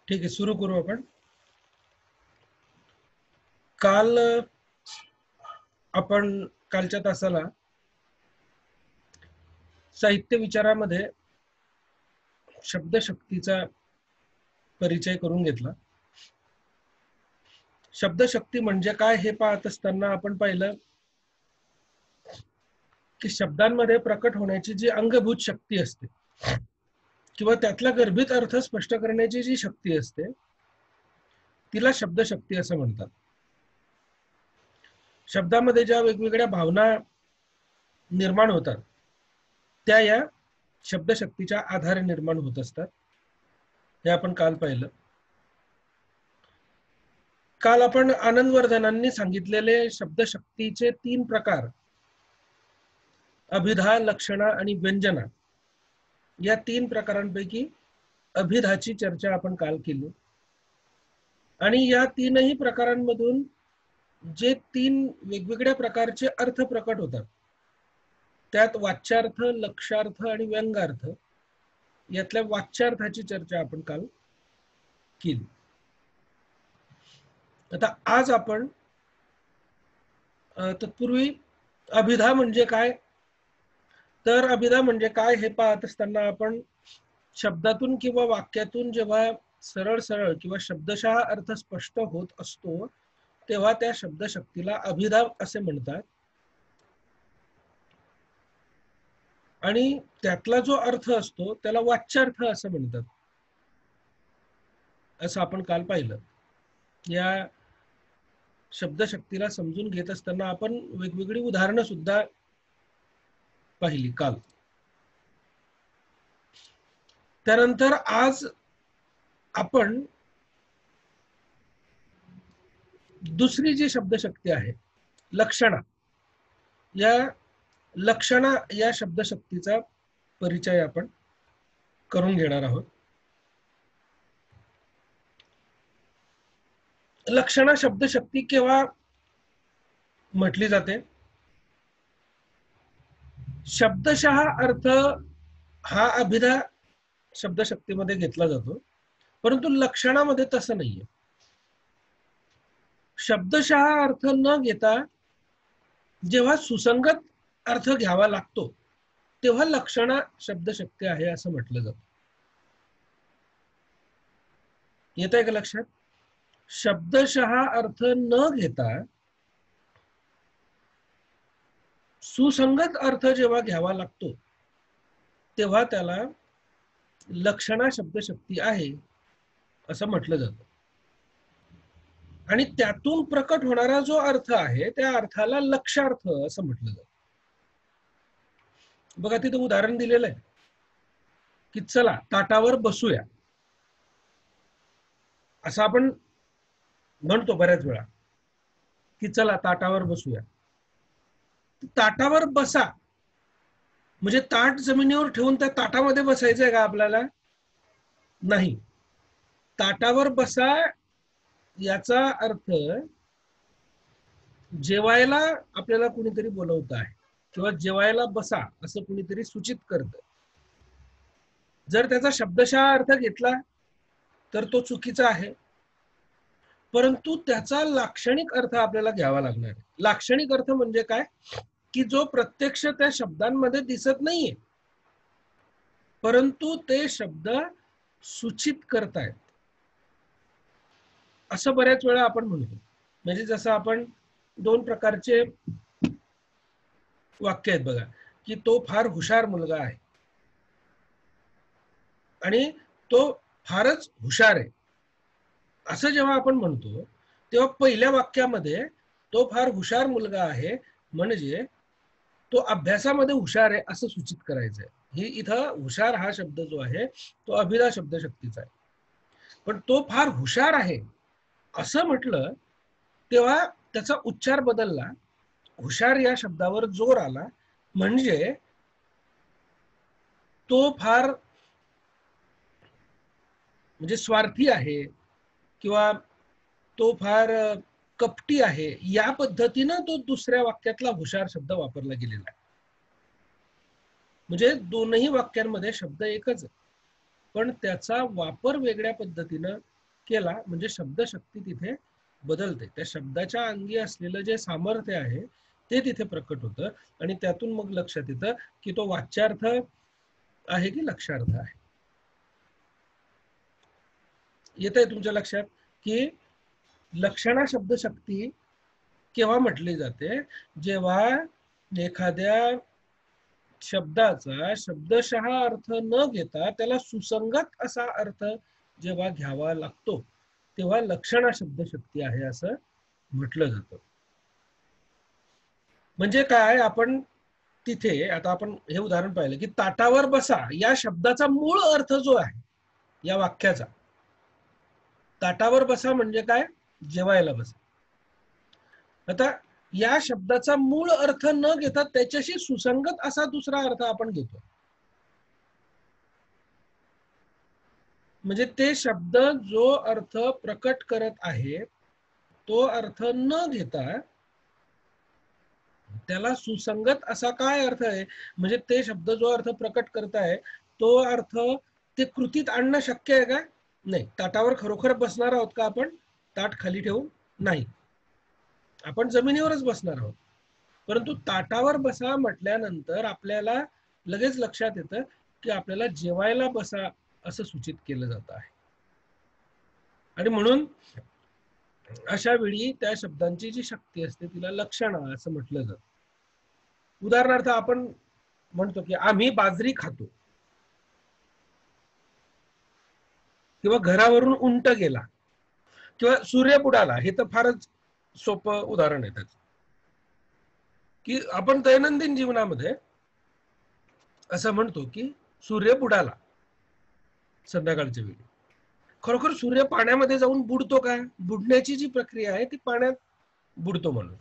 ठीक आहे, सुरू करू आपण. काल आपण कालच्या तासाला साहित्य विचारामध्ये शब्दशक्तीचा परिचय करून घेतला. शब्दशक्ती म्हणजे काय हे पाहत असताना आपण पाहिलं की शब्दांमध्ये प्रकट होण्याची जी अंगभूत शक्ती असते किंवा त्यातला गर्भित अर्थ स्पष्ट करण्याची जी शक्ती असते तिला शब्दशक्ती असं म्हणतात. शब्दामध्ये ज्या वेगवेगळ्या भावना निर्माण होतात त्या या शब्दशक्तीच्या आधारे निर्माण होत असतात. हे आपण काल पाहिलं. काल आपण आनंदवर्धनांनी सांगितलेले शब्दशक्तीचे 3 प्रकार, अभिधा, लक्षणा आणि व्यंजना, या 3 प्रकारांपैकी अभिधाची चर्चा आपण काल केली. आणि या 3ही प्रकारांमधून जे 3 वेगवेगळ्या प्रकारचे अर्थ प्रकट होतात त्यात वाच्यार्थ, लक्षार्थ आणि व्यंगार्थ यातल्या वाच्यार्थाची चर्चा आपण काल केली. आता आज आपण तत्पूर्वी अभिधा म्हणजे काय, तर अभिधा म्हणजे काय हे पाहत असताना आपण शब्दातून किंवा वाक्यातून जेव्हा सरळ सरळ किंवा शब्दशः अर्थ स्पष्ट होत असतो तेव्हा त्या शब्दशक्तीला अभिधा असे म्हणतात. आणि त्यातला जो अर्थ असतो त्याला वाच्यार्थ असं म्हणतात, असं आपण काल पाहिलं. या शब्दशक्तीला समजून घेत असताना आपण वेगवेगळी उदाहरणं सुद्धा पाहिली काल. त्यानंतर आज आपण दुसरी जी शब्दशक्ती आहे लक्षणा, या लक्षणा या शब्दशक्तीचा परिचय आपण करून घेणार आहोत. लक्षणा शब्दशक्ती केव्हा म्हटली जाते? शब्दशः अर्थ हा अभिधा शब्दशक्तीमध्ये घेतला जातो, परंतु लक्षणामध्ये तसं नाहीये. शब्दशः अर्थ न घेता जेव्हा सुसंगत अर्थ घ्यावा लागतो तेव्हा लक्षणा शब्दशक्ती आहे असं म्हटलं जातं. येत आहे का लक्षात? शब्दशः अर्थ न घेता सुसंगत अर्थ जेव्हा घ्यावा लागतो तेव्हा त्याला लक्षणा शब्दशक्ती आहे असं म्हटलं जातं. आणि त्यातून प्रकट होणारा जो अर्थ आहे त्या अर्थाला लक्षार्थ असं म्हटलं जातं. बघा तिथे उदाहरण दिलेलं आहे की चला ताटावर बसूया, असं आपण म्हणतो बऱ्याच वेळा की चला ताटावर बसूया. ताटावर बसा म्हणजे ताट जमिनीवर ठेवून त्या ताटामध्ये बसायचंय का आपल्याला? नाही. ताटावर बसा याचा अर्थ जेवायला आपल्याला कुणीतरी बोलवत आहे किंवा जेवायला बसा असं कुणीतरी सूचित करतं. जर त्याचा शब्दशः अर्थ घेतला तर तो चुकीचा आहे, परंतु त्याचा लाक्षणिक अर्थ आपल्याला घ्यावा लागणार आहे. लाक्षणिक अर्थ म्हणजे काय की जो प्रत्यक्ष त्या शब्दांमध्ये दिसत नाहीये परंतु ते शब्द सूचित करतायत असं बऱ्याच वेळा आपण म्हणतो. म्हणजे जसं आपण 2 प्रकारचे वाक्य आहेत बघा की तो फार हुशार मुलगा आहे आणि तो फारच हुशार आहे असं जेव्हा आपण म्हणतो तेव्हा पहिल्या वाक्यामध्ये तो फार हुशार मुलगा आहे म्हणजे तो अभ्यासामध्ये हुशार आहे असं सूचित करायचं आहे. ही इथं हुशार हा शब्द जो आहे तो अभिधा शब्दशक्तीचा आहे. पण तो फार हुशार आहे असं म्हटलं तेव्हा त्याचा उच्चार बदलला, हुशार या शब्दावर जोर आला म्हणजे तो फार म्हणजे स्वार्थी आहे किंवा तो फार कपटी आहे या पद्धतीनं तो दुसऱ्या वाक्यातला हुशार शब्द वापरला गेलेला आहे. म्हणजे दोनही वाक्यांमध्ये शब्द एकच आहे पण त्याचा वापर वेगळ्या पद्धतीनं केला म्हणजे शब्दशक्ती तिथे बदलते. त्या शब्दाच्या अंगी असलेलं जे सामर्थ्य आहे ते तिथे प्रकट होतं आणि त्यातून मग लक्षात येतं की तो वाच्यार्थ आहे की लक्षार्थ आहे. येत आहे तुमच्या लक्षात की लक्षणा शब्दशक्ती केव्हा म्हटली जाते? जेव्हा एखाद्या शब्दाचा शब्दशः अर्थ न घेता त्याला सुसंगत असा अर्थ जेव्हा घ्यावा लागतो तेव्हा लक्षणा शब्दशक्ती आहे असं म्हटलं जातं. म्हणजे काय, आपण तिथे आता आपण हे उदाहरण पाहिलं की ताटावर बसा या शब्दाचा मूळ अर्थ जो आहे या वाक्याचा, ताटावर बसा म्हणजे काय? जेवायला बसा. आता या शब्दाचा मूळ अर्थ न घेता त्याच्याशी सुसंगत असा दुसरा अर्थ आपण घेतो. म्हणजे ते शब्द जो अर्थ प्रकट करत आहे तो अर्थ न घेता त्याला सुसंगत असा काय अर्थ आहे, म्हणजे ते शब्द जो अर्थ प्रकट करत आहे तो अर्थ ते कृतीत आणणं शक्य आहे का? नाही. ताटावर खरोखर बसणार आहोत का आपण? ताट खाली ठेवून नाही, आपण जमिनीवरच बसणार आहोत. परंतु ताटावर बसा म्हटल्यानंतर आपल्याला लगेच लक्षात येतं की आपल्याला जेवायला बसा असं सूचित केलं जात आहे. आणि म्हणून अशा वेळी त्या शब्दांची जी शक्ती असते तिला लक्षणा असं म्हटलं जातं. उदाहरणार्थ आपण म्हणतो की आम्ही बाजरी खातो किंवा घरावरून उंट गेला किंवा सूर्य बुडाला. हे तर फारच सोपं उदाहरण आहे त्याचं, की आपण दैनंदिन जीवनामध्ये असं म्हणतो की सूर्य बुडाला संध्याकाळच्या वेळी. खरोखर सूर्य पाण्यामध्ये जाऊन बुडतो का? बुडण्याची जी प्रक्रिया आहे ती पाण्यात बुडतो माणूस.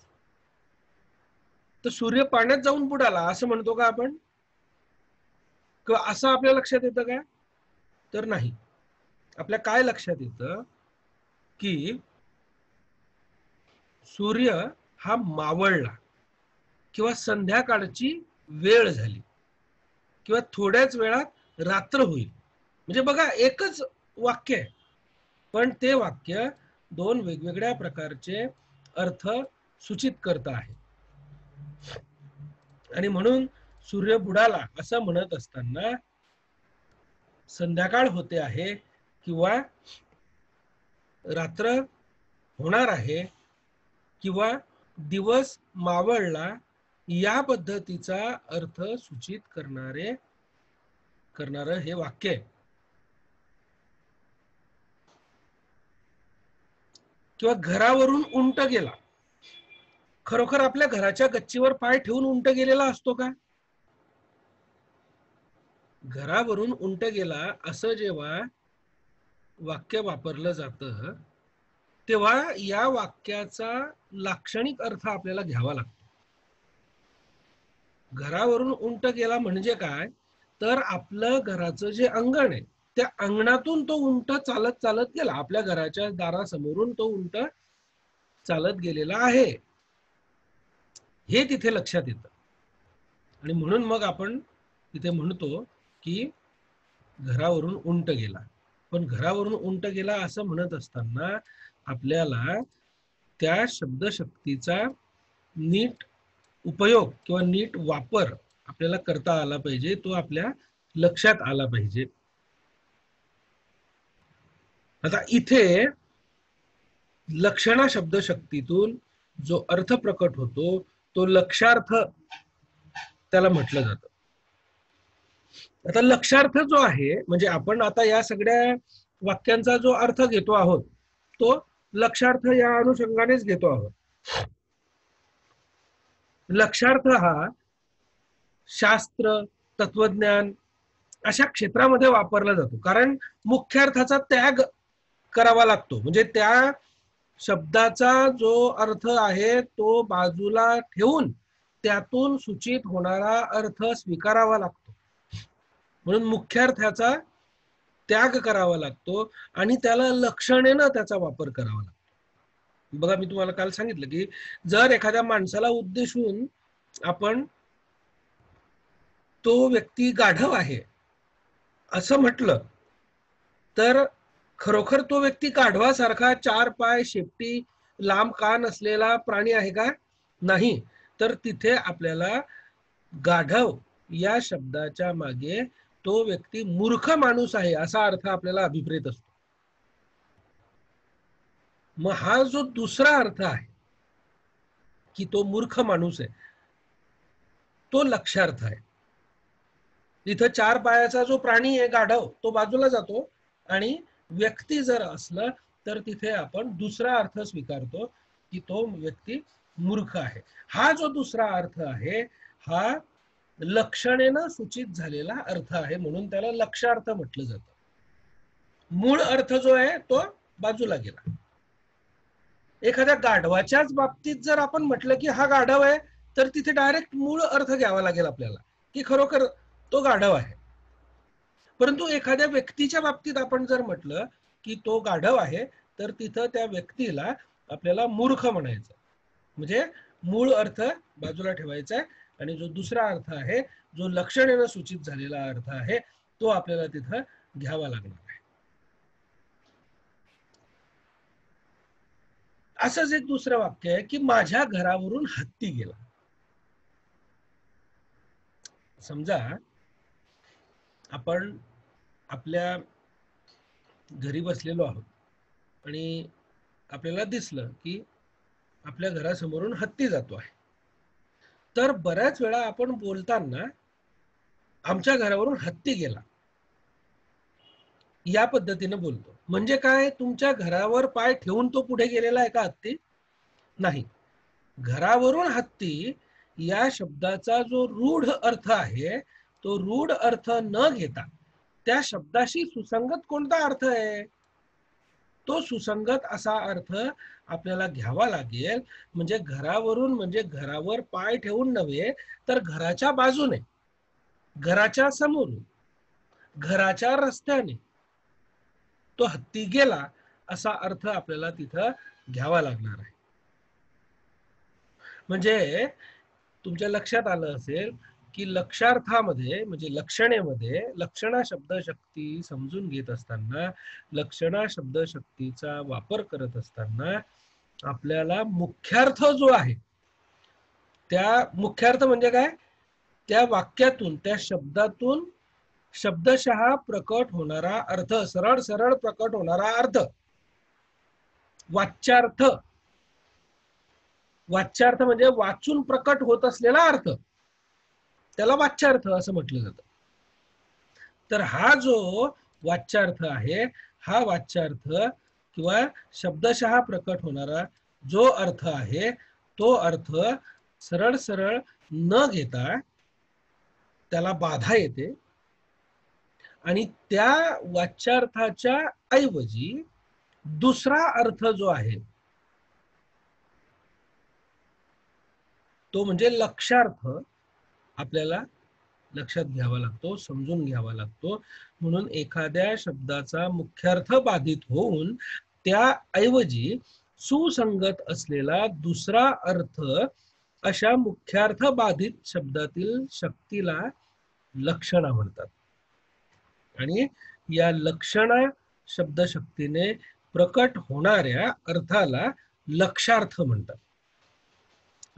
तर सूर्य पाण्यात जाऊन बुडाला असं म्हणतो का आपण? किंवा असं आपल्या लक्षात येतं का? तर नाही. आपल्या काय लक्षात येतं की सूर्य हा मावळला किंवा संध्याकाळची वेळ झाली किंवा थोड्याच वेळात रात्र होईल. म्हणजे बघा एकच वाक्य आहे पण ते वाक्य दोन वेगवेगळ्या प्रकारचे अर्थ सूचित करत आहे. आणि म्हणून सूर्य बुडाला असं म्हणत असताना संध्याकाळ होते आहे किंवा रात्र होणार आहे किंवा दिवस मावळला या पद्धतीचा अर्थ सूचित करणारं हे वाक्य आहे. किंवा घरावरून उंट गेला, खरोखर आपल्या घराच्या गच्चीवर पाय ठेवून उंट गेलेला असतो का? घरावरून उंट गेला असं जेव्हा वाक्य वापरलं जातं तेव्हा या वाक्याचा लाक्षणिक अर्थ आपल्याला घ्यावा लागतो. घरावरून उंट गेला म्हणजे काय? तर आपलं घराचं जे अंगण आहे त्या अंगणातून तो उंट चालत चालत गेला. आपल्या घराच्या दारासमोरून तो उंट चालत गेलेला आहे हे तिथे लक्षात येतं. आणि म्हणून मग आपण तिथे म्हणतो की घरावरून उंट गेला. पण घरावरून उंट गेला असं म्हणत असताना आपल्याला त्या शब्दशक्तीचा नीट उपयोग किंवा नीट वापर आपल्याला करता आला पाहिजे, तो आपल्या लक्षात आला पाहिजे. आता इथे लक्षणा शब्दशक्तीतून जो अर्थ प्रकट होतो तो लक्षार्थ त्याला म्हटलं जातं. आता लक्षार्थ जो आहे म्हणजे आपण आता या सगळ्या वाक्यांचा जो अर्थ घेतो आहोत तो लक्षार्थ या अनुषंगानेच घेतो आहोत. लक्षार्थ हा शास्त्र, तत्वज्ञान अशा क्षेत्रामध्ये वापरला जातो, कारण मुख्यार्थाचा त्याग करावा लागतो. म्हणजे त्या शब्दाचा जो अर्थ आहे तो बाजूला ठेवून त्यातून सूचित होणारा अर्थ स्वीकारावा लागतो. म्हणून मुख्यार्थाचा त्याग करावा लागतो आणि त्याला लक्षणेनं त्याचा वापर करावा लागतो. बघा मी तुम्हाला काल सांगितलं की जर एखाद्या माणसाला उद्देशून आपण तो व्यक्ती गाढव आहे असं म्हटलं तर खरोखर तो व्यक्ती गाढवासारखा 4 पाय, शेपटी, लांब कान असलेला प्राणी आहे का? नाही. तर तिथे आपल्याला गाढव या शब्दाच्या मागे तो व्यक्ती मूर्ख माणूस आहे असा अर्थ आपल्याला अभिप्रेत असतो. मग हा जो दुसरा अर्थ आहे की तो मूर्ख माणूस आहे, तो लक्ष्यार्थ आहे. इथं 4 पायाचा जो प्राणी आहे गाढव, तो बाजूला जातो आणि व्यक्ती जर असलं तर तिथे आपण दुसरा अर्थ स्वीकारतो की तो व्यक्ती मूर्ख आहे. हा जो दुसरा अर्थ आहे हा लक्षणेनं सूचित झालेला अर्थ आहे, म्हणून त्याला लक्ष्यार्थ म्हटलं जातं. मूळ अर्थ जो आहे तो बाजूला गेला. एखाद्या गाढवाच्याच बाबतीत जर आपण म्हटलं की हा गाढव आहे, तर तिथे डायरेक्ट मूळ अर्थ घ्यावा लागेल आपल्याला की खरोखर तो गाढव आहे. परंतु एखाद्या व्यक्तीच्या बाबतीत आपण जर म्हटलं की तो गाढव आहे, तर तिथं त्या व्यक्तीला आपल्याला मूर्ख म्हणायचं. म्हणजे मूळ अर्थ बाजूला ठेवायचा आहे आणि जो दुसरा अर्थ आहे, जो लक्षणेनं सूचित झालेला अर्थ आहे, तो आपल्याला तिथं घ्यावा लागणार आहे. असंच एक दुसरं वाक्य आहे की माझ्या घरावरून हत्ती गेला. समजा आपण आपल्या घरी बसलेलो आहोत आणि आपल्याला दिसलं की आपल्या घरासमोरून हत्ती जातो आहे. तर बऱ्याच वेळा आपण बोलताना आमच्या घरावरून हत्ती गेला या पद्धतीने बोलतो. म्हणजे काय, तुमच्या घरावर पाय ठेवून तो पुढे गेलेला आहे का हत्ती? नाही. घरावरून हत्ती या शब्दाचा जो रूढ अर्थ आहे, तो रूढ अर्थ न घेता त्या शब्दाशी सुसंगत कोणता अर्थ आहे, तो सुसंगत असा अर्थ आपल्याला घ्यावा लागेल. म्हणजे घरावरून म्हणजे घरावर पाय ठेवून नव्हे, तर घराच्या बाजूने, घराच्या समोरून, घराच्या रस्त्याने तो हत्ती गेला असा अर्थ आपल्याला तिथं घ्यावा लागणार आहे. म्हणजे तुमच्या लक्षात आलं असेल की लक्षार्थामध्ये म्हणजे लक्षणेमध्ये लक्षणा शब्दशक्ती समजून घेत असताना, लक्षणा शब्दशक्तीचा वापर करत असताना आपल्याला मुख्यार्थ जो आहे, त्या मुख्यार्थ म्हणजे काय, त्या वाक्यातून त्या शब्दातून शब्दशः प्रकट होणारा अर्थ, सरळ सरळ प्रकट होणारा अर्थ, वाच्यार्थ. वाच्यार्थ म्हणजे वाचून प्रकट होत असलेला अर्थ, त्याला वाच्यार्थ असं म्हटलं जातं. तर हा जो वाच्यार्थ आहे, हा वाच्यार्थ किंवा शब्दशः प्रकट होणारा जो अर्थ आहे, तो अर्थ सरळ सरळ न घेता त्याला बाधा येते आणि त्या वाच्यार्थाच्या ऐवजी दुसरा अर्थ जो आहे तो म्हणजे लक्षार्थ आपल्याला लक्षात घ्यावा लागतो, समजून घ्यावा लागतो. म्हणून एखाद्या शब्दाचा मुख्यार्थ बाधित होऊन त्याऐवजी सुसंगत असलेला दुसरा अर्थ, अशा मुख्यार्थ बाधित शब्दातील शक्तीला लक्षणा म्हणतात. आणि या लक्षणा शब्दशक्तीने प्रकट होणाऱ्या अर्थाला लक्षार्थ म्हणतात.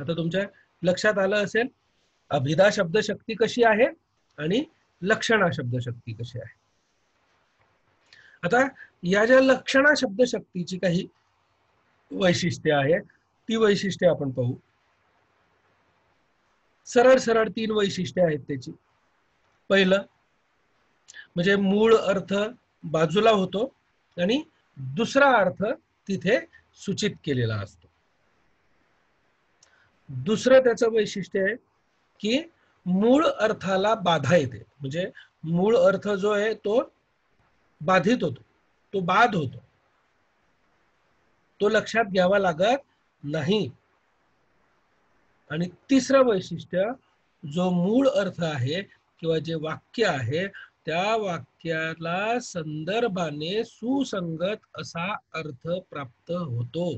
आता तुमच्या लक्षात आलं असेल अभिधा शब्दशक्ती कशी आहे आणि लक्षणा शब्दशक्ती कशी आहे. आता या ज्या लक्षणा शब्दशक्तीची काही वैशिष्ट्ये आहेत, ती वैशिष्ट्ये आपण पाहू. सरळ सरळ 3 वैशिष्ट्ये आहेत त्याची. पहिलं म्हणजे मूळ अर्थ बाजूला होतो आणि दुसरा अर्थ तिथे सूचित केलेला असतो. दुसरं त्याचं वैशिष्ट्य आहे की मूळ अर्थाला बाधा येते. म्हणजे मूळ अर्थ जो आहे तो बाधित होतो, तो बाद होतो, तो लक्षात घ्यावा लागत नाही. आणि तिसरं वैशिष्ट्य, जो मूळ अर्थ आहे किंवा जे वाक्य आहे त्या वाक्याला संदर्भाने सुसंगत असा अर्थ प्राप्त होतो.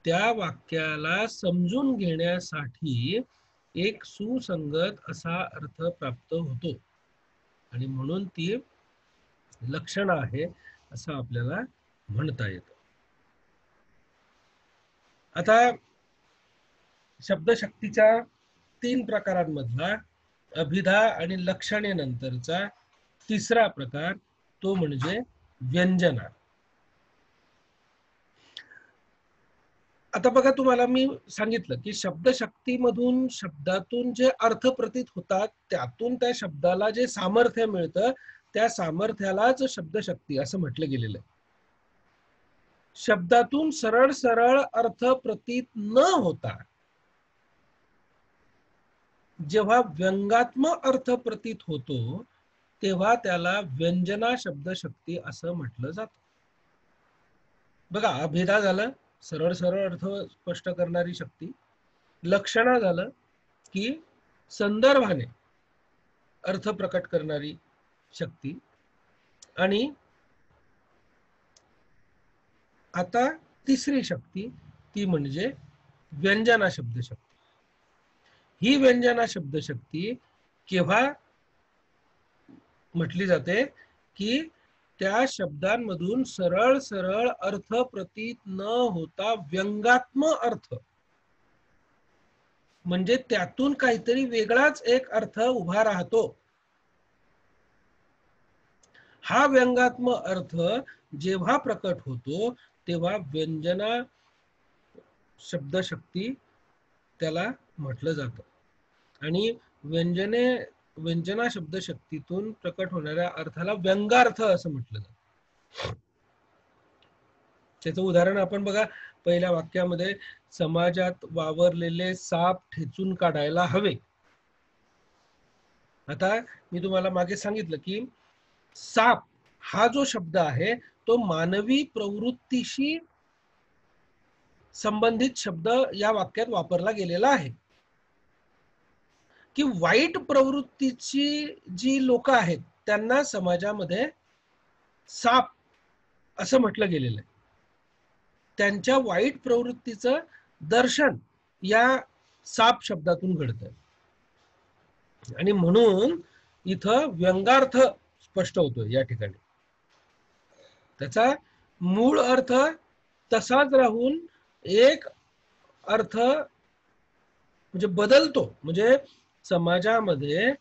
त्या वाक्याला समजून घेण्यासाठी एक सुसंगत असा अर्थ प्राप्त होतो आणि म्हणून ती लक्षण आहे असं आपल्याला म्हणता येतं. आता शब्दशक्तीच्या 3 प्रकारांमधला अभिधा आणि लक्षणे नंतरचा तिसरा प्रकार तो म्हणजे व्यंजना. आता बघा, तुम्हाला मी सांगितलं की शब्दशक्तीमधून शब्दातून जे अर्थ प्रतीत होतात त्यातून त्या शब्दाला जे सामर्थ्य मिळतं त्या सामर्थ्यालाच शब्दशक्ती असं म्हटलं गेलेलं आहे. शब्दातून सरळ सरळ अर्थ प्रतीत न होता जेव्हा व्यंगात्मक अर्थ प्रतीत होतो तेव्हा त्याला व्यंजना शब्दशक्ती असं म्हटलं जातं. बघा, अभिधा झालं सरळ सरळ अर्थ स्पष्ट करणारी शक्ती, लक्षणा झालं की संदर्भाने अर्थ प्रकट करणारी शक्ती, आणि आता तिसरी शक्ती ती म्हणजे व्यंजना शब्दशक्ती. ही व्यंजना शब्दशक्ती केव्हा म्हटली जाते की त्या शब्दांमधून सरळ सरळ अर्थ प्रतीत न होता व्यंगात्मक अर्थ, म्हणजे त्यातून काहीतरी वेगळाच एक अर्थ उभा राहतो, हा व्यंगात्मक अर्थ जेव्हा प्रकट होतो तेव्हा व्यंजना शब्दशक्ती त्याला म्हटलं जातं. आणि व्यंजना शब्दशक्तीतून प्रकट होणाऱ्या अर्थाला व्यंगार्थ असं म्हटलं जातं. त्याचं उदाहरण आपण बघा, पहिल्या वाक्यामध्ये समाजात वावरलेले साप ठेचून काढायला हवे. आता मी तुम्हाला मागे सांगितलं की साप हा जो शब्द आहे तो मानवी प्रवृत्तीशी संबंधित शब्द या वाक्यात वापरला गेलेला आहे. की वाईट प्रवृत्तीची जी लोक आहेत त्यांना समाजामध्ये साप असं म्हटलं गेलेलं आहे. त्यांच्या वाईट प्रवृत्तीचं दर्शन या साप शब्दातून घडतं, आणि म्हणून इथं व्यंगार्थ स्पष्ट होतो या ठिकाणी. त्याचा मूळ अर्थ तसाच राहून एक अर्थ म्हणजे बदलतो. म्हणजे समाजामध्ये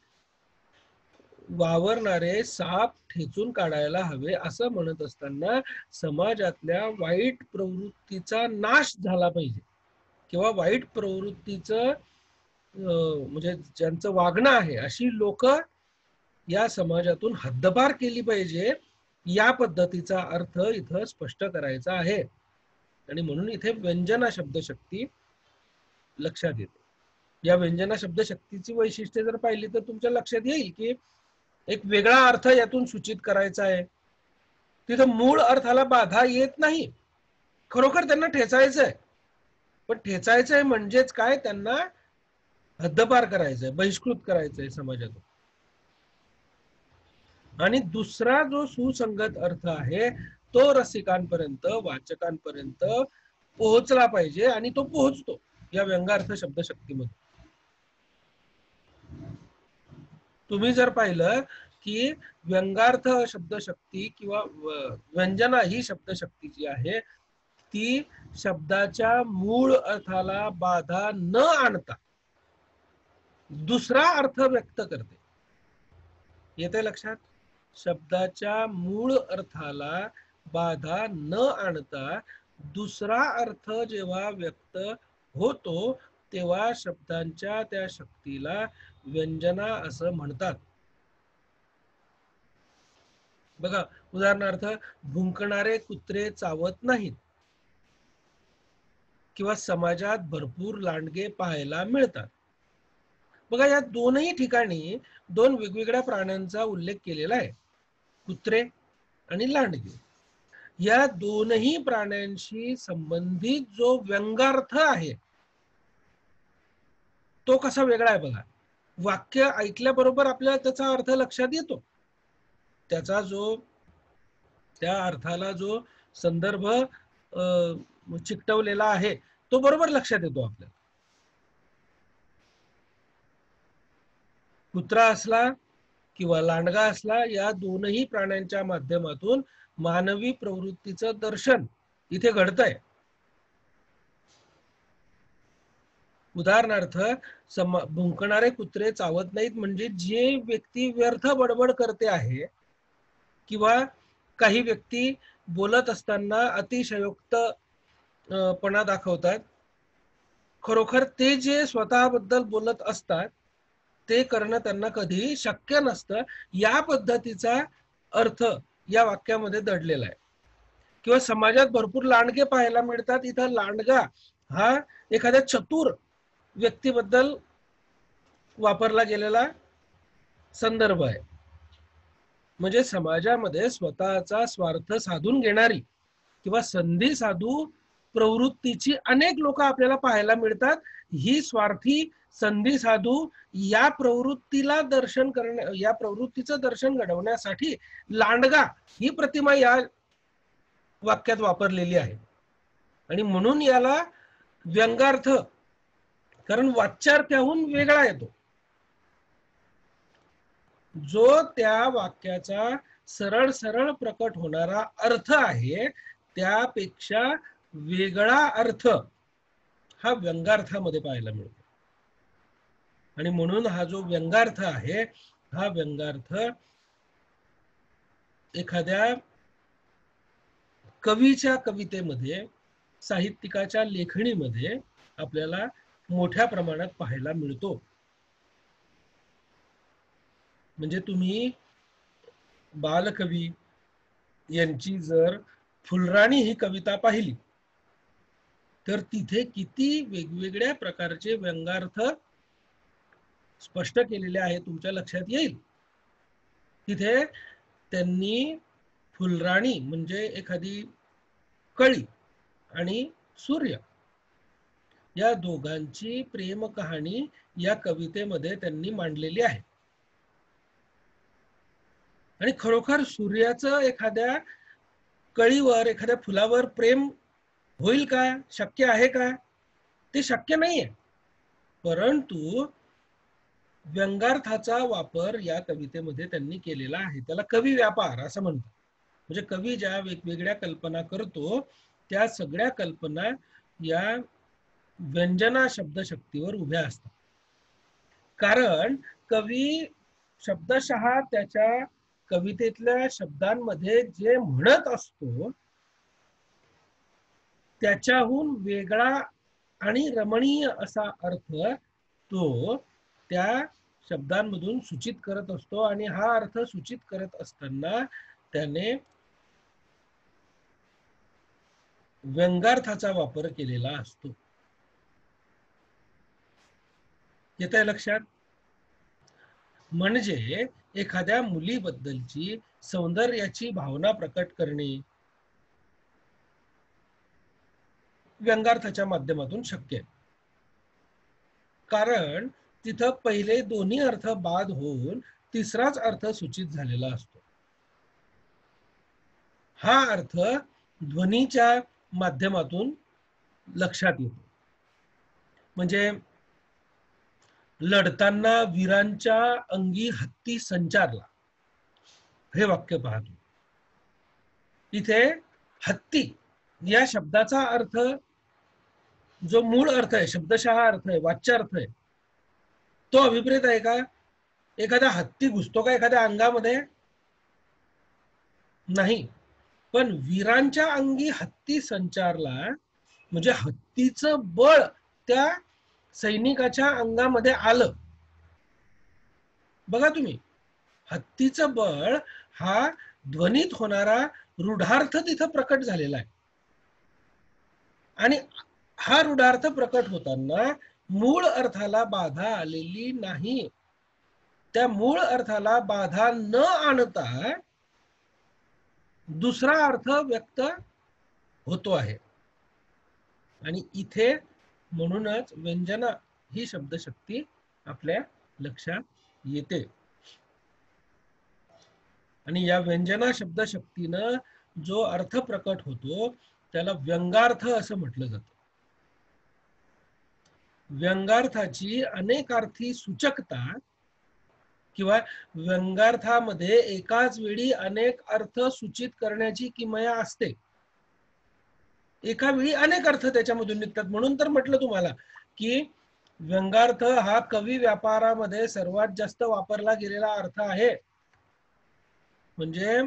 वावरणारे साप ठेचून काढायला हवे असं म्हणत असताना समाजातल्या वाईट प्रवृत्तीचा नाश झाला पाहिजे, किंवा वाईट प्रवृत्तीचं म्हणजे ज्यांचं वागणं आहे अशी लोक या समाजातून हद्दपार केली पाहिजे, या पद्धतीचा अर्थ इथं स्पष्ट करायचा आहे. आणि म्हणून इथे व्यंजना शब्दशक्ती लक्षात येते. या व्यंजना शब्दशक्तीची वैशिष्ट्ये जर पाहिली तर तुमच्या लक्षात येईल की एक वेगळा अर्थ यातून सूचित करायचा आहे. तिथं मूळ अर्थाला बाधा येत नाही, खरोखर त्यांना ठेचायचंय, पण ठेचायचंय म्हणजेच काय, त्यांना हद्दपार करायचंय, बहिष्कृत करायचंय समाजातून. आणि दुसरा जो सुसंगत अर्थ आहे तो रसिकांपर्यंत वाचकांपर्यंत पोहोचला पाहिजे, आणि तो पोहोचतो या व्यंगार्थ शब्दशक्तीमध्ये. तुम्ही जर पाहिलं की व्यंगार्थ शब्दशक्ती किंवा व्यंजना ही शब्दशक्ती जी आहे ती शब्दाच्या मूळ अर्थाला बाधा न आणता दुसरा अर्थ व्यक्त करते. येते लक्षात? शब्दाच्या मूळ अर्थाला बाधा न आणता दुसरा अर्थ जेव्हा व्यक्त होतो तेव्हा शब्दांच्या त्या शक्तीला व्यंजना असं म्हणतात. बघा, उदाहरणार्थ भुंकणारे कुत्रे चावत नाहीत, किंवा समाजात भरपूर लांडगे पाहायला मिळतात. बघा, या दोनही ठिकाणी दोन वेगवेगळ्या प्राण्यांचा उल्लेख केलेला आहे, कुत्रे आणि लांडगे. या दोनही प्राण्यांशी संबंधित जो व्यंगार्थ आहे तो कसा वेगळा आहे बघा. वाक्य ऐकल्याबरोबर आपल्याला त्याचा अर्थ लक्षात येतो, त्याचा जो त्या अर्थाला जो संदर्भ चिकटवलेला आहे तो बरोबर लक्षात येतो आपल्याला. कुत्रा असला किंवा लांडगा असला, या दोनही प्राण्यांच्या माध्यमातून मानवी प्रवृत्तीचं दर्शन इथे घडतंय. उदाहरणार्थ, भुंकणारे कुत्रे चावत नाहीत म्हणजे जे व्यक्ती व्यर्थ बडबड करते आहे किंवा काही व्यक्ती बोलत असताना अतिशयोक्त पणा दाखवतात, खरोखर ते जे स्वतःबद्दल बोलत असतात ते करणं त्यांना कधी शक्य नसतं, या पद्धतीचा अर्थ या वाक्यामध्ये दडलेला आहे. किंवा समाजात भरपूर लांडगे पाहायला मिळतात, इथं लांडगा हा एखाद्या चतुर व्यक्तीबद्दल वापरला गेलेला संदर्भ आहे. म्हणजे समाजामध्ये स्वतःचा स्वार्थ साधून घेणारी किंवा संधी साधू प्रवृत्तीची अनेक लोक आपल्याला पाहायला मिळतात. ही स्वार्थी संधी साधू या प्रवृत्तीला दर्शन करण्या, या प्रवृत्तीचं दर्शन घडवण्यासाठी लांडगा ही प्रतिमा या वाक्यात वापरलेली आहे. आणि म्हणून याला व्यंगार्थ, कारण वाच्यार्थाहून वेगळा येतो. जो त्या वाक्याचा सरळ सरळ प्रकट होणारा अर्थ आहे त्यापेक्षा वेगळा अर्थ हा व्यंगार्थामध्ये पाहायला मिळतो. आणि म्हणून हा जो व्यंगार्थ आहे, हा व्यंगार्थ एखाद्या कवीच्या कवितेमध्ये, साहित्यिकाच्या लेखणीमध्ये आपल्याला मोठ्या प्रमाणात पाहायला मिळतो. म्हणजे तुम्ही बालकवी यांची जर फुलराणी ही कविता पाहिली तर तिथे किती वेगवेगळ्या प्रकारचे व्यंगार्थ स्पष्ट केलेले आहे तुमच्या लक्षात येईल. तिथे त्यांनी फुलराणी म्हणजे एखादी कळी आणि सूर्य या दोघांची प्रेम कहाणी या कवितेमध्ये त्यांनी मांडलेली आहे. आणि खरोखर सूर्याचं एखाद्या कळीवर, एखाद्या फुलावर प्रेम होईल का, शक्य आहे का? ते शक्य नाहीये. परंतु व्यंगार्थाचा वापर या कवितेमध्ये त्यांनी केलेला आहे. त्याला कवी व्यापार असं म्हणतात. म्हणजे कवी ज्या वेगवेगळ्या कल्पना करतो त्या सगळ्या कल्पना या व्यंजना शब्दशक्तीवर उभ्या असतात. कारण कवी शब्दशः त्याच्या कवितेतल्या शब्दांमध्ये जे म्हणत असतो त्याच्याहून वेगळा आणि रमणीय असा अर्थ तो त्या शब्दांमधून सूचित करत असतो. आणि हा अर्थ सूचित करत असताना त्याने व्यंगार्थाचा वापर केलेला असतो. येतंय लक्षात? म्हणजे एखाद्या मुलीबद्दलची सौंदर्याची भावना प्रकट करणे व्यंगार्थाच्या माध्यमातून शक्य आहे. कारण तिथं पहिले दोन्ही अर्थ बाद होऊन तिसराच अर्थ सूचित झालेला असतो. हा अर्थ ध्वनीच्या माध्यमातून लक्षात येतो. म्हणजे लढताना वीरांच्या अंगी हत्ती संचारला, हे वाक्य पाहतो. इथे हत्ती या शब्दाचा अर्थ, जो मूळ अर्थ आहे, शब्दशः अर्थ आहे, वाच्यार्थ आहे, तो अभिप्रेत आहे का? एखादा हत्ती घुसतो का एखाद्या अंगामध्ये? नाही. पण वीरांच्या अंगी हत्ती संचारला म्हणजे हत्तीचं बळ त्या सैनिकाच्या अंगामध्ये आलं. बघा तुम्ही, हत्तीचं बळ हा ध्वनीत होणारा रूढार्थ तिथं प्रकट झालेला आहे. आणि हा रूढार्थ प्रकट होताना मूळ अर्थाला बाधा आलेली नाही. त्या मूळ अर्थाला बाधा न आणता दुसरा अर्थ व्यक्त होतो आहे. आणि इथे म्हणूनच व्यंजना ही शब्दशक्ती आपल्या लक्षात येते. आणि या व्यंजना शब्दशक्तीनं जो अर्थ प्रकट होतो त्याला व्यंगार्थ असं म्हटलं जातं. व्यंगार्थाची अनेकार्थी सूचकता किंवा व्यंगार्थामध्ये एकाच वेळी अनेक अर्थ सूचित करण्याची किमया असते. एका वेळी अनेक अर्थ त्याच्यामधून निघतात. म्हणून तर म्हटलं तुम्हाला की व्यंगार्थ हा कवी व्यापारामध्ये सर्वात जास्त वापरला गेलेला अर्थ आहे. म्हणजे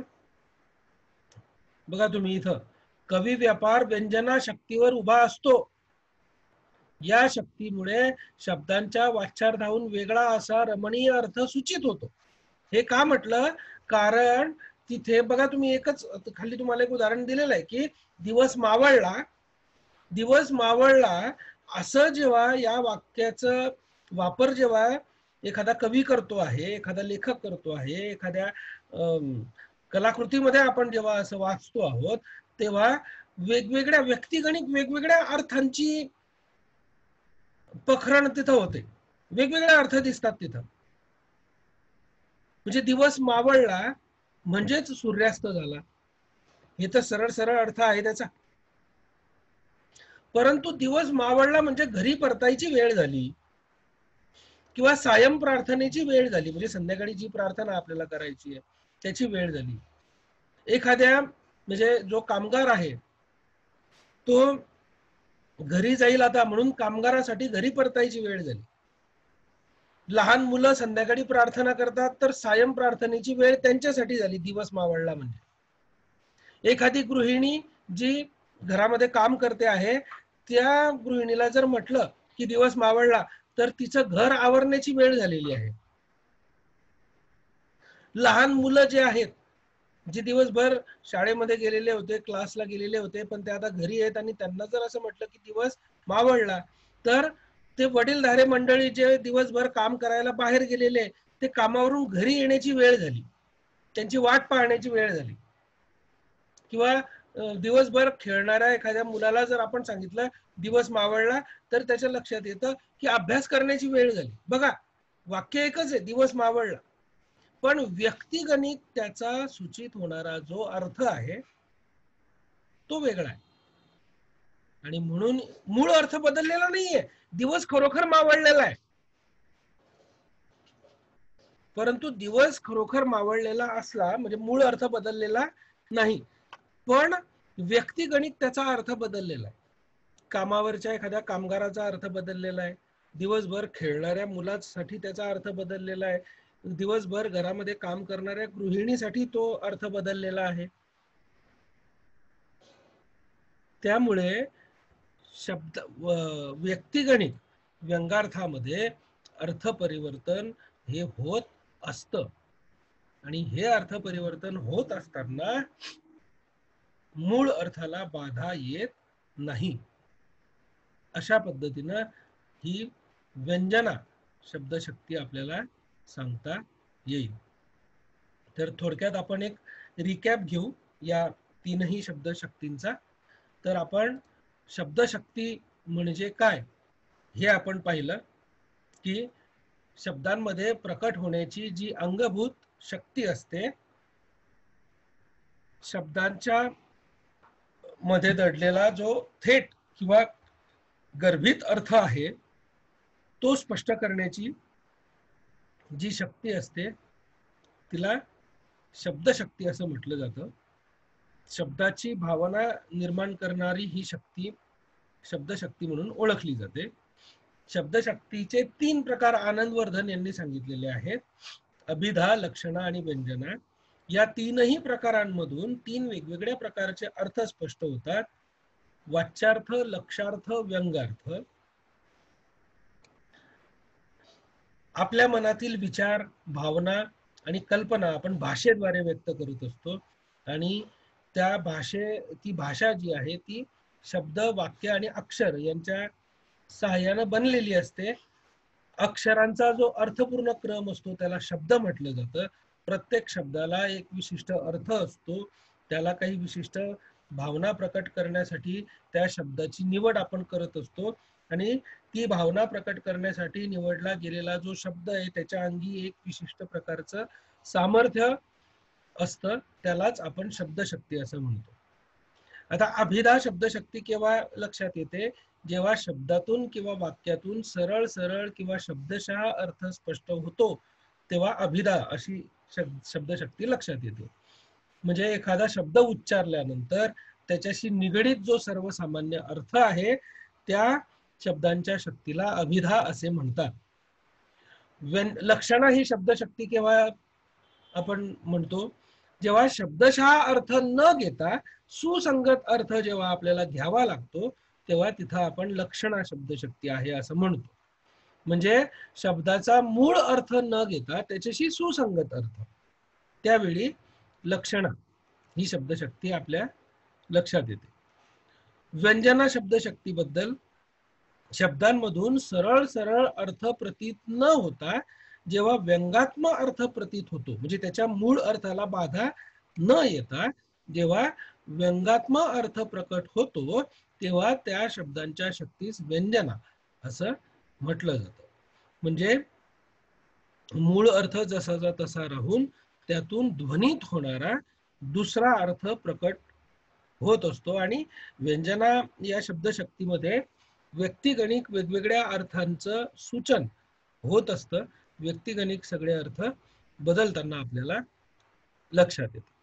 बघा तुम्ही इथं, कवी व्यापार व्यंजना शक्तीवर उभा असतो. या शक्तीमुळे शब्दांच्या वाच्यार्थाहून वेगळा असा रमणीय अर्थ सूचित होतो. हे का म्हटलं? कारण तिथे बघा तुम्ही, एकच खाली तुम्हाला एक उदाहरण दिलेलं आहे की दिवस मावळला, दिवस मावळला असं जेव्हा या वाक्याचं वापर जेव्हा एखादा कवी करतो आहे, एखादा लेखक करतो आहे, एखाद्या कलाकृतीमध्ये आपण जेव्हा असं वाचतो आहोत, तेव्हा वेगवेगळ्या व्यक्तिगणिक वेगवेगळ्या अर्थांची पखरण तिथं होते, वेगवेगळे अर्थ दिसतात तिथं. म्हणजे दिवस मावळला म्हणजेच सूर्यास्त झाला, हे तर सरळ सरळ अर्थ आहे त्याचा. परंतु दिवस मावळला म्हणजे घरी परतायची वेळ झाली किंवा सायं प्रार्थनेची वेळ झाली, म्हणजे संध्याकाळी जी प्रार्थना आपल्याला करायची आहे त्याची वेळ झाली. एखाद्या म्हणजे जो कामगार आहे तो घरी जाईल आता, म्हणून कामगारासाठी घरी परतायची वेळ झाली. लहान मुलं संध्याकाळी प्रार्थना करतात, तर सायं प्रार्थनेची वेळ त्यांच्यासाठी झाली दिवस मावळला म्हणजे. एखादी गृहिणी जी घरामध्ये काम करते आहे, त्या गृहिणीला जर म्हटलं की दिवस मावळला, तर तिचं घर आवरण्याची वेळ झालेली आहे. लहान मुलं जे आहेत, जे दिवसभर शाळेमध्ये गेलेले होते, क्लासला गेलेले होते, पण ते आता घरी आहेत आणि त्यांना जर असं म्हटलं की दिवस मावळला, तर ते वडीलधारे मंडळी जे दिवसभर काम करायला बाहेर गेलेले, ते कामावरून घरी येण्याची वेळ झाली, त्यांची वाट पाहण्याची वेळ झाली. किंवा दिवसभर खेळणाऱ्या एखाद्या मुलाला जर आपण सांगितलं दिवस मावळला, तर त्याच्या लक्षात येतं की अभ्यास करण्याची वेळ झाली. बघा, वाक्य एकच आहे, दिवस मावळला, पण व्यक्तिगणिक त्याचा सूचित होणारा जो अर्थ आहे तो वेगळा आहे. आणि म्हणून मूळ अर्थ बदललेला नाहीये, दिवस खरोखर मावळलेला आहे, परंतु दिवस खरोखर मावळलेला असला म्हणजे मूळ अर्थ बदललेला नाही, पण व्यक्तिगणिक त्याचा अर्थ बदललेला आहे. कामावरच्या एखाद्या कामगाराचा अर्थ बदललेला आहे, दिवसभर खेळणाऱ्या मुलासाठी त्याचा अर्थ बदललेला आहे, दिवसभर घरामध्ये काम करणाऱ्या गृहिणीसाठी तो अर्थ बदललेला आहे. त्यामुळे शब्द व्यक्तिगणिक व्यंगार्थामध्ये अर्थ परिवर्तन हे होत असतं. आणि हे अर्थ परिवर्तन होत असताना मूळ अर्थाला बाधा येत नाही. अशा पद्धतीनं ही व्यंजना शब्दशक्ती आपल्याला सांगता येईल. तर थोडक्यात आपण एक रिकॅप घेऊ या तीनही शब्दशक्तींचा. तर आपण शब्दशक्ती म्हणजे काय हे आपण पाहिलं की शब्दांमध्ये प्रकट होण्याची जी अंगभूत शक्ती असते, शब्दांच्या मध्ये दडलेला जो थेट किंवा गर्भित अर्थ आहे तो स्पष्ट करण्याची जी शक्ती असते तिला शब्दशक्ती असं म्हटलं जातं. शब्दाची भावना निर्माण करणारी ही शक्ती शब्दशक्ती म्हणून ओळखली जाते. शब्दशक्तीचे 3 प्रकार आनंदवर्धन यांनी सांगितलेले आहेत, अभिधा, लक्षणा आणि व्यंजना. या तीनही प्रकारांमधून 3 वेगवेगळ्या प्रकारचे अर्थ स्पष्ट होतात, वाच्यार्थ, लक्षार्थ, व्यंगार्थ. आपल्या मनातील विचार, भावना आणि कल्पना आपण भाषेद्वारे व्यक्त करत असतो, आणि ती भाषा जी आहे ती शब्द, वाक्य आणि अक्षर यांच्या सहाय्यानं बनलेली असते. अक्षरांचा जो अर्थपूर्ण क्रम असतो त्याला शब्द म्हटलं जातं. प्रत्येक शब्दाला एक विशिष्ट अर्थ असतो, त्याला काही विशिष्ट भावना प्रकट करण्यासाठी त्या शब्दाची निवड आपण करत असतो, आणि ती भावना प्रकट करण्यासाठी निवडला गेलेला जो शब्द आहे त्याच्या अंगी एक विशिष्ट प्रकारचं सामर्थ्य असतं, त्यालाच आपण शब्दशक्ती असं म्हणतो. आता अभिधा शब्दशक्ती केव्हा लक्षात येते? जेव्हा शब्दातून किंवा वाक्यातून सरळ सरळ किंवा शब्दशः अर्थ स्पष्ट होतो, तेव्हा अभिधा अशी शब्दशक्ती लक्षात येते. म्हणजे एखादा शब्द उच्चारल्यानंतर त्याच्याशी निगडीत जो सर्वसामान्य अर्थ आहे त्या शब्दांच्या शक्तीला अभिधा असे म्हणतात. लक्षणा ही शब्दशक्ती केव्हा आपण म्हणतो, जेव्हा शब्दशः अर्थ न घेता सुसंगत अर्थ जेव्हा आपल्याला घ्यावा लागतो तेव्हा तिथं आपण लक्षणा शब्दशक्ती आहे असं म्हणतो. म्हणजे शब्दाचा मूळ अर्थ न घेता त्याच्याशी सुसंगत अर्थ, त्यावेळी लक्षणा ही शब्दशक्ती आपल्या लक्षात येते. व्यंजना शब्दशक्तीबद्दल, शब्दांमधून सरळ सरळ अर्थ प्रतीत न होता जेव्हा व्यंगात्मक अर्थ प्रतीत होतो, म्हणजे त्याच्या मूळ अर्थाला बाधा न येता जेव्हा व्यंगात्मक अर्थ प्रकट होतो तेव्हा त्या शब्दांच्या शक्तीस व्यंजना असं म्हटलं जातं. म्हणजे मूळ अर्थ जसाचा तसा राहून त्यातून ध्वनित होणारा दुसरा अर्थ प्रकट होत असतो. आणि व्यंजना या शब्दशक्तीमध्ये व्यक्तिगणिक वेगवेगळ्या अर्थांचं सूचन होत असतं. व्यक्तिगणिक सगळे अर्थ बदलताना आपल्याला लक्षात येतं.